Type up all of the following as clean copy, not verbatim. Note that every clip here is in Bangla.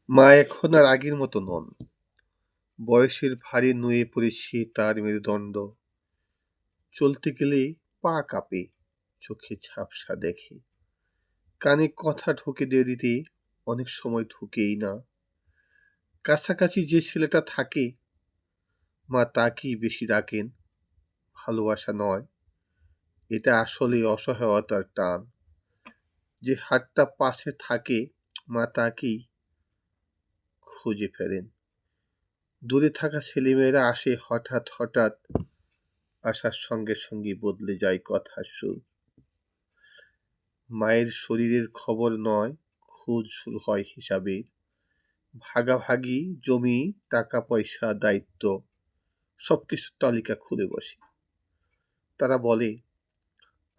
মা এখন আর আগের মতো নন। বয়সের ভারে নুয়ে পড়েছে তার মেরুদণ্ড। চলতে গেলে পা কাঁপে, চোখে ঝাপসা দেখে। কানে কথা ঢোকে দেরিতে, অনেক সময় ঢোকেই না। কাছাকাছি যে ছেলেটা থাকে, মা তাকেই বেশি ডাকেন। ভালোবাসা নয়, এটা আসলে অসহায়তার টান। যে হাতটা পাশে থাকে, মা তাকেই খুঁজে ফেরেন। দূরে থাকা ছেলেমেয়েরা আসে হঠাৎ হঠাৎ, আসার সঙ্গে সঙ্গে বদলে যায় কথার সুর। মায়ের শরীরের খবর নয়, খোঁজ শুরু হয় হিসাবে। ভাগাভাগি, জমি, টাকা পয়সা, দায়িত্ব, সবকিছুর তালিকা খুলে বসে। তারা বলে,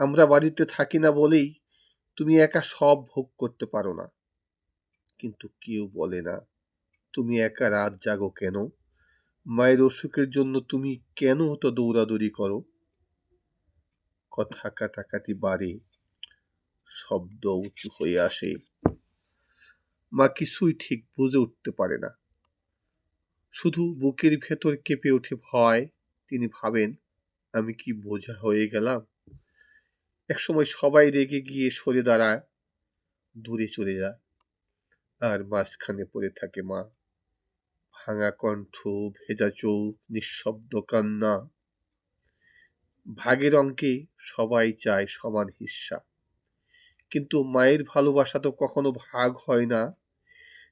আমরা বাড়িতে থাকি না বলেই তুমি একা সব ভোগ করতে পারো না। কিন্তু কেউ বলে না, তুমি একা রাত জাগো কেন? মায়ের অসুখের জন্য তুমি কেন অত দৌড়াদৌড়ি করো? কথা কাটাকাটি বাড়ে, শব্দ উঁচু হয়ে আসে। মা কিছুই ঠিক বুঝে উঠতে পারে না, শুধু বুকের ভেতর কেঁপে ওঠে ভয়। তিনি ভাবেন, আমি কি বোঝা হয়ে গেলাম? একসময় সবাই রেগে গিয়ে সরে দাঁড়ায়, দূরে চলে যায়, আর মাঝখানে পড়ে থাকে মা। ভাঙা কণ্ঠ, ভেজা চোখ, নিঃশব্দ কান্না। ভাগের অঙ্কে সবাই চায় সমান হিস্সা, কিন্তু মায়ের ভালোবাসা তো কখনো ভাগ হয় না।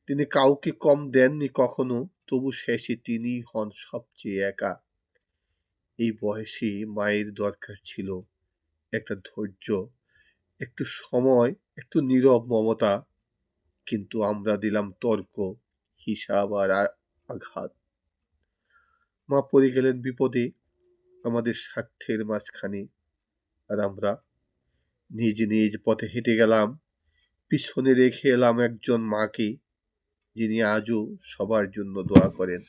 তিনি কাউকে কম দেননি কখনো, তবু শেষে তিনিই হন সবচেয়ে একা। এই বয়সে মায়ের দরকার ছিল একটা ধৈর্য, একটু সময়, একটু নীরব মমতা। কিন্তু আমরা দিলাম তর্ক, হিসাব আর আঘাত। মা পড়ে গেলেন বিপদে আমাদের স্বার্থের মাঝখানে, আর আমরা নিজ নিজ পথে হেঁটে গেলাম। পিছনে রেখে এলাম একজন মাকে, যিনি আজও সবার জন্য দোয়া করেন।